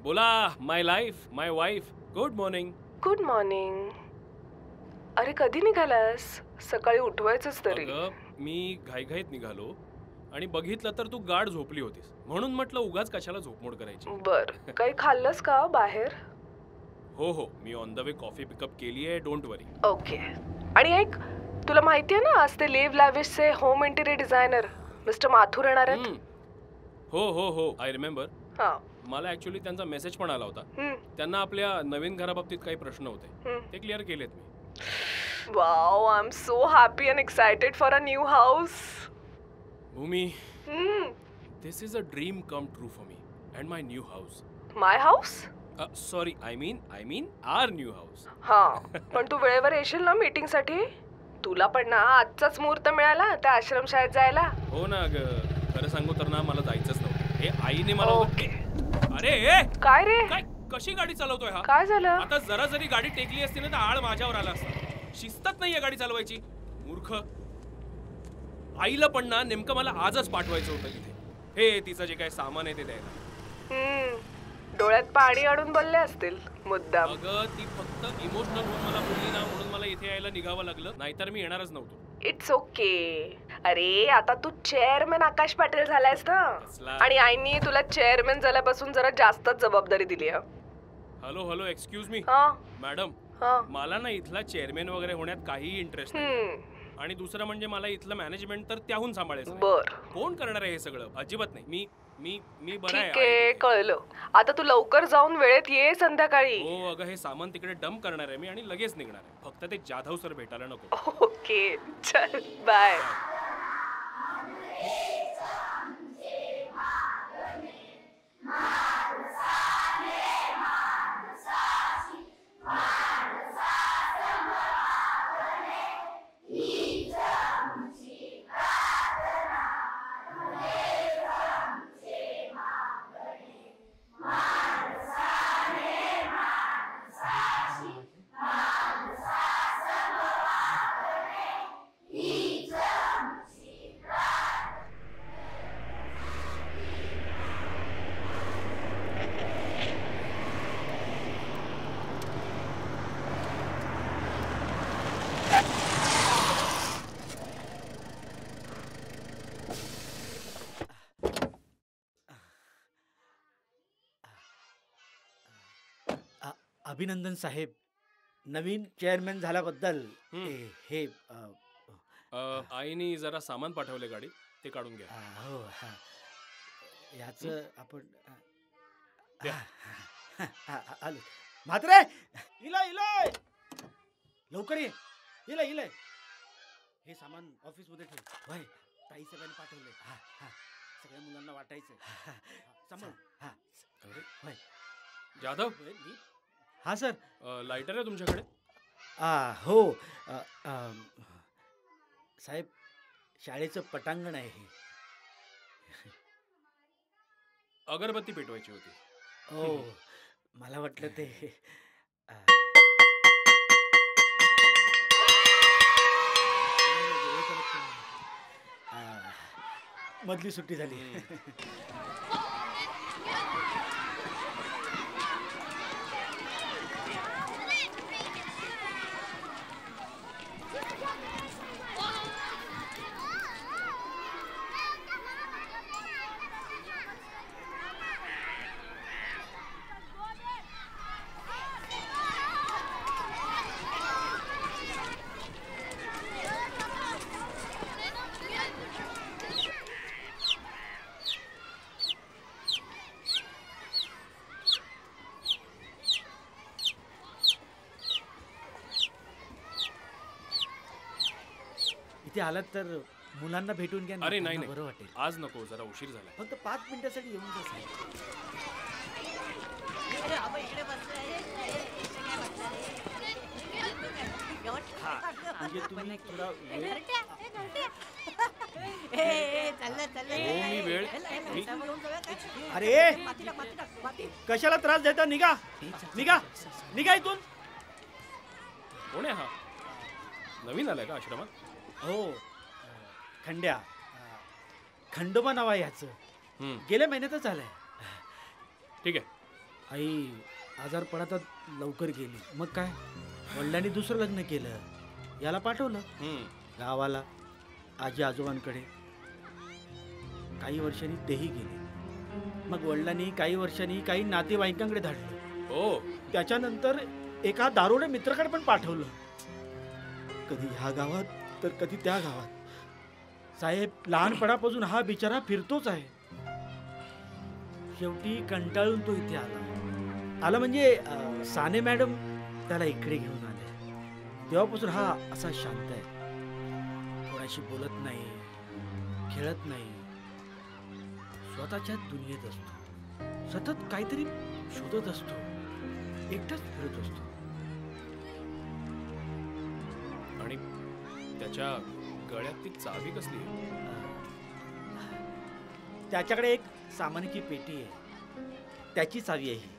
बोला. My life, my wife. Good morning. Good morning. अरे कधी निघालास? सकाळी उठवायचंच तरी. मी घाईघाईत निघालो आणि बघितलं तर तू गाढ झोपली होतीस, म्हणून म्हटलं उगाच कशाला झोपमोड करायची. बर, काही खाल्लंस का बाहेर? हो, मी on the way coffee pickup केली आहे. Don't worry. ओके. आणि ऐक, तुला माहितीये ना आज ते लिव्ह लॅविशचे home interior designer mister Mathur येणार आहेत. हो, आय रिमेंबर. हा, मला ऍक्च्युली त्यांचा मेसेज पण आला होता. त्यांना आपल्या नवीन घराबाबतीत काही प्रश्न होते, ते क्लिअर केलेत मी. Wow, I am so happy and excited for a new house. Bhoomi, this is a dream come true for me and my new house. My house? Sorry, I mean our new house. हा, पण तू वेळेवर येशील ना meeting साठी? तुला पण ना आजचाच मुहूर्त मिळाला त्या आश्रमशाळेत जायला. हो ना ग, खरं सांगू तर ना मला जायचंच नव्हतं. हे आईने मला. अरे काय रे? काय कशी गाडी चालवतोय हा? काय झालं? आता जरा जरी गाडी टेकली असती ना तर आळ माझ्यावर आला असता. शिस्तच नाहीये गाडी चालवायची. मूर्ख. आईला पण ना नेमकं मला आजच पाठवायचं होतं इथे. हे तिचं जे काय सामान आहे ते द्यायला. डोळ्यात पाणी अडून बोलले असतील मुद्दाम. अगं ती फक्त इमोशनल होऊन मला बोलली ना, म्हणून मला इथे यायला निघावं लागलं, नाहीतर मी येणारच नव्हतो. It's okay. अरे आता तू चेअरमॅन आकाश पाटील झालायस ना, आणि आईनी तुला चेअरमॅन झाल्यापासून जरा जास्तच जबाबदारी दिली आहे. Hello, excuse me madam. मला ना इथला चेअरमॅन वगैरे होण्यात काही इंटरेस्ट नाही. आणि दुसरं म्हणजे मला इथलं मॅनेजमेंट तर त्याहून सांभाळायचं. बर, कोण करणार आहे हे सगळं? अजिबात नाही. मी बरं आहे. ठीक आहे, कळलं. आता तू लवकर जाऊन वेळेत ये संध्याकाळी. हो अगं, हे सामान तिकडे डंप करणार आहे मी आणि लगेच निघणार आहे. फक्त ते जाधव सर भेटायला नको. ओके, चल बाय. अभिनंदन साहेब, नवीन चेअरमॅन झाल्याबद्दल. हे आईने जरा सामान पाठवले गाडी, ते काढून घ्या. हो, याच आपण आलो. म्हात्रे, इलाय लवकर ये. इलाय हे सामान ऑफिस मध्ये ठेव. होय, ताई सगळ्यांनी पाठवले. सगळ्या मुलांना वाटायचं. होय. जाधव. हा सर. लायटर आहे तुमच्याकडे? हो साहेब, शाळेचं पटांगण आहे हे. अगरबत्ती पेटवायची होती. हो, मला वाटलं ते. मधली सुट्टी झाली. इथे आलात तर मुलांना भेटून घ्या. अरे नाही, बरं वाटेल. आज नको, जरा उशीर झाला. फक्त 5 मिनिटासाठी येऊन जा साहेब. म्हणजे तुम्ही थोडा वेळ. अरे कशाला त्रास देता? निघा इथून. कोण आहे हा? नवीन आलाय का आश्रमात? हो, खंड्या खंडोबा नाव आहे याचं. गेल्या महिन्यातच आलंय. ठीक आहे. आई आजारपणातच लवकर गेली. मग काय, वडिलांनी दुसरं लग्न केलं, याला पाठवलं गावाला आजी आजोबांकडे. काही वर्षांनी तेही गेले. मग वडिलांनी काही वर्षांनी काही नातेवाईकांकडे धाडलं. हो. त्याच्यानंतर एका दारुडे मित्राकडे पण पाठवलं. कधी ह्या गावात तर कधी त्या गावात. साहेब, लहानपणापासून हा बिचारा फिरतोच आहे. शेवटी कंटाळून तो इथे आला म्हणजे साने मॅडम त्याला इकडे घेऊन आले. तेव्हापासून हा असा शांत आहे. कोणाशी बोलत नाही, खेळत नाही, स्वतःच्या दुनियेत असतो. सतत काहीतरी शोधत असतो, एकटाच फिरत असतो. आणि त्याच्या गळ्यात ती चावी कसली? त्याच्याकडे एक सामानाची पेटी आहे, त्याची चावी आहे.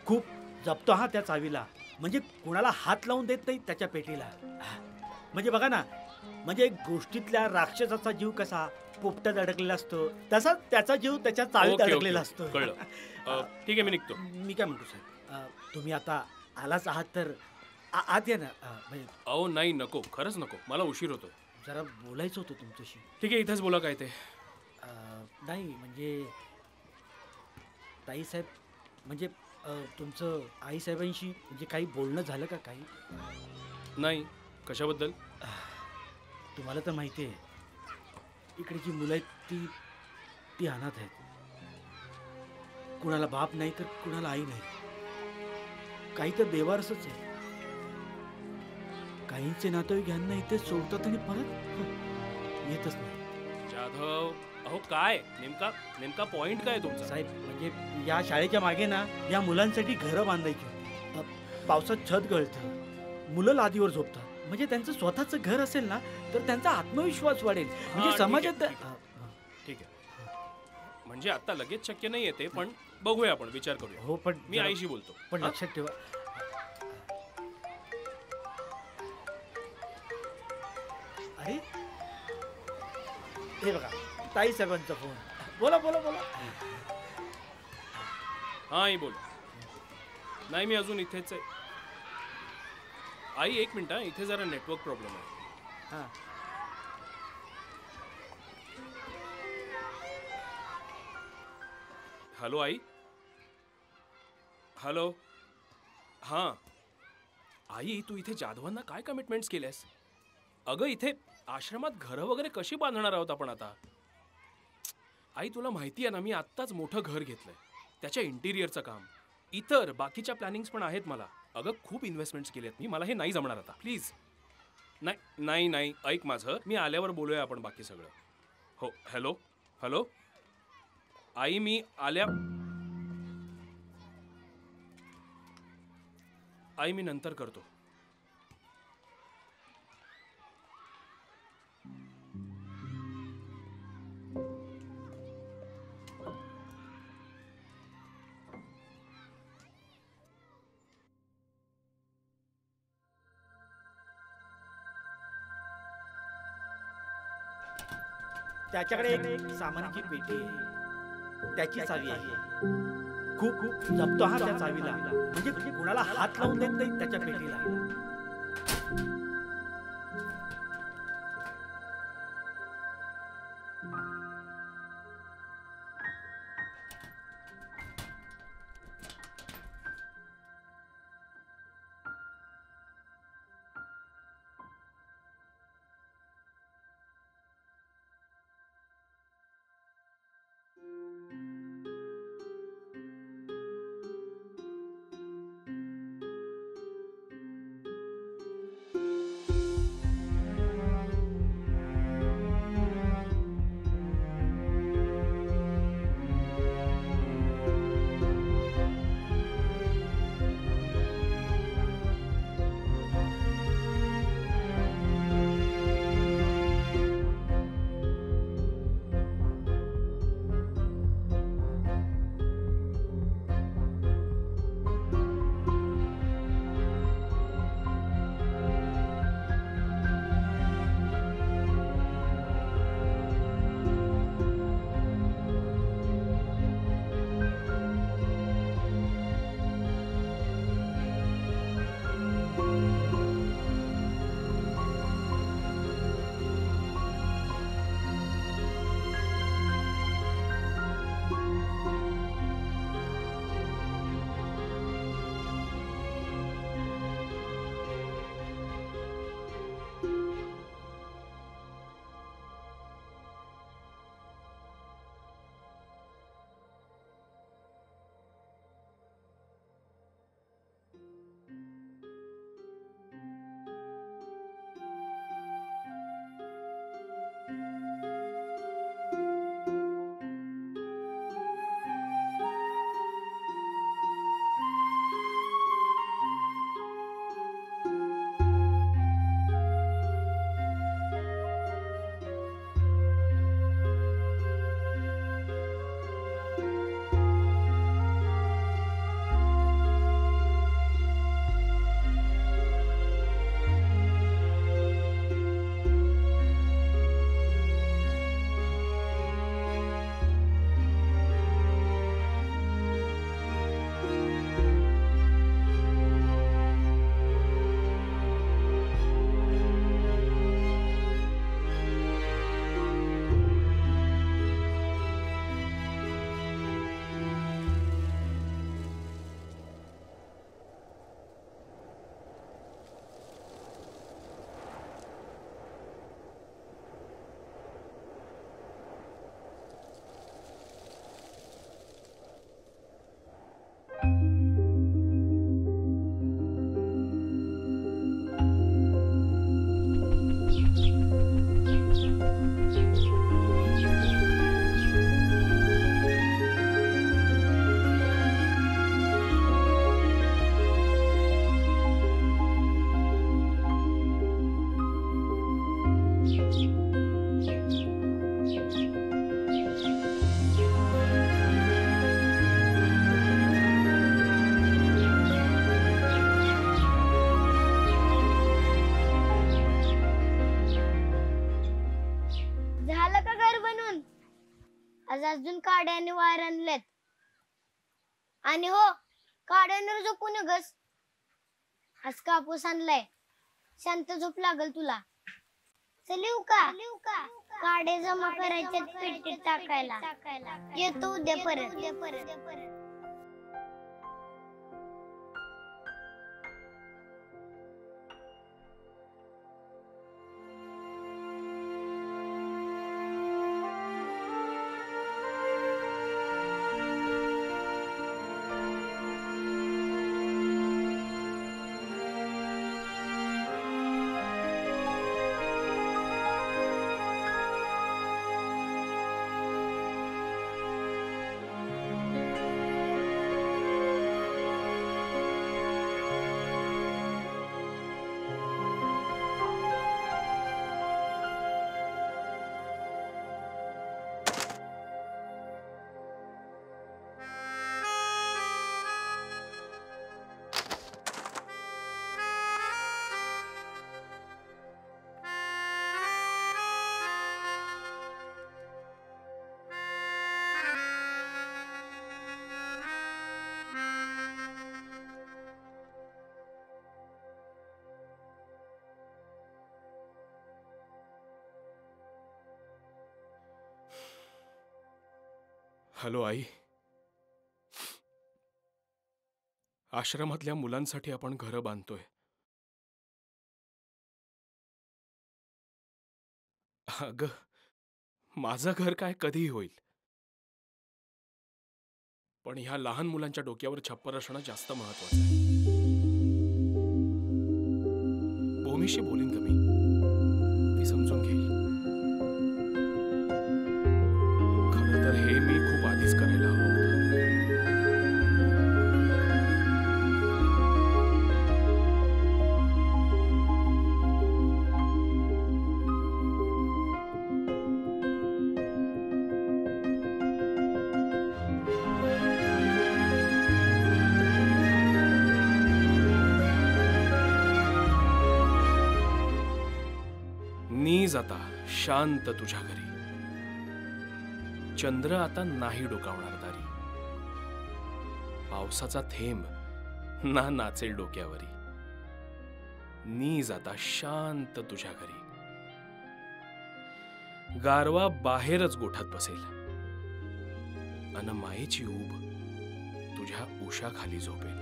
खूप जपतो हा त्या चावीला. म्हणजे कुणाला हात लावून देत नाही त्याच्या पेटीला. म्हणजे बघा ना, म्हणजे गोष्टीतल्या राक्षसाचा जीव कसा पोपटात अडकलेला असतो, तसा त्याचा जीव त्याच्या चावीत अडकलेला असतो. कळलं. ठीक आहे, मी निघतो. मी काय म्हणतो साहेब, तुम्ही आता आलाच आहात तर आत या ना. अहो नाही, नको, खरंच नको, मला उशीर होतो. जरा बोलायचं होतं तुमच्याशी. ठीक आहे, इथेच बोला. काय ते? नाही म्हणजे ताईसाहेब, म्हणजे तुमचं आईसाहेबांशी म्हणजे काही बोलणं झालं का? काही नाही. कशाबद्दल? तुम्हाला तर माहिती आहे, इकडे जी मुलं आहेत ती अनाथ आहेत. कुणाला बाप नाही तर कुणाला आई नाही. काही तर बेवारसच आहे. काहींचे नातेवाईक यांना इथे सोडतात आणि परत येतच नाही. जाधव, अहो काय नेमका पॉइंट काय तुमचा? साहेब, म्हणजे या शाळेच्या मागे ना या मुलांसाठी घरं बांधायची होती. पावसात छत गळतं, मुलं लादीवर झोपतात. म्हणजे त्यांचं स्वतःचं घर असेल ना तर त्यांचा आत्मविश्वास वाढेल. म्हणजे समाजात. ठीक आहे, म्हणजे आता लगेच शक्य नाही येते, पण बघूया, आपण विचार करूया. हो, पण मी आईशी बोलतो. पण लक्षात ठेवा. अरे हे बघा, ताई साहेबांचा फोन. बोला बोला बोला. हा, आई बोल. नाही, मी अजून इथेच आहे. आई एक मिनिट, इथे जरा नेटवर्क प्रॉब्लेम आहे. हां. हॅलो आई. हॅलो. हां आई, तू इथे जाधवांना काय कमिटमेंट्स केल्यास? अगं, इथे आश्रमात घरं वगैरे कशी बांधणार आहोत आपण आता? आई, तुला माहिती आहे ना, मी आत्ताच मोठं घर घेतलंय. त्याच्या इंटिरियरचं काम, इतर बाकीच्या प्लॅनिंग्स पण आहेत मला. अगं, खूप इन्व्हेस्टमेंट्स केलेत मी. मला हे नाही जमणार आता, प्लीज. नाही नाही, ऐक माझं, मी आल्यावर बोलूया आपण बाकी सगळं. हो. Hello hello. आई, मी आई, मी नंतर करतो. त्याच्याकडे एक सामानाची पेटी आहे, त्याची चावी आहे. खूप जपतो हा त्या चावीला. म्हणजे कुणाला हात लावून देत नाही त्याच्या पेटीला. आज अजून काड्याने वायर आणलेत. आणि हो, काड्यावर झोपू नगस. आज कापूस आणलाय, शांत झोप लागल तुला. चल येऊ का? काडे जमा करायचे पेटीत टाकायला. येतो उद्या परत. हॅलो आई. आश्रमातल्या मुलांसाठी आपण घरं बांधतोय. अगं, माझं घर काय कधीही होईल, पण ह्या लहान मुलांच्या डोक्यावर छप्पर असणं जास्त महत्वाचं आहे. भूमीशी बोलीन का मी, ती समजून घेईल. खरं तर हे मी खूप आधीच करायला हवं होतं. नीज आता शांत तुझ्या घरी. चंद्र आता नाही डोकावणार दारी. पावसाचा थेंब ना नाचेल डोक्यावरी. नीज आता शांत तुझ्या घरी. गारवा बाहेरच गोठ्यात बसेल अन मायेची ऊब तुझ्या उशाखाली झोपेल.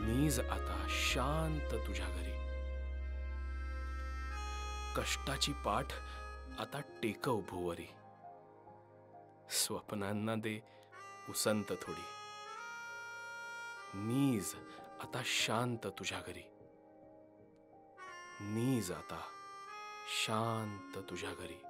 नीज आता शांत तुझ्या घरी. कष्टाची पाठ आता टेकव भुवरी. स्वप्नांना दे उसंत थोडी. नीज आता शांत तुझ्या घरी. नीज आता शांत तुझ्या घरी.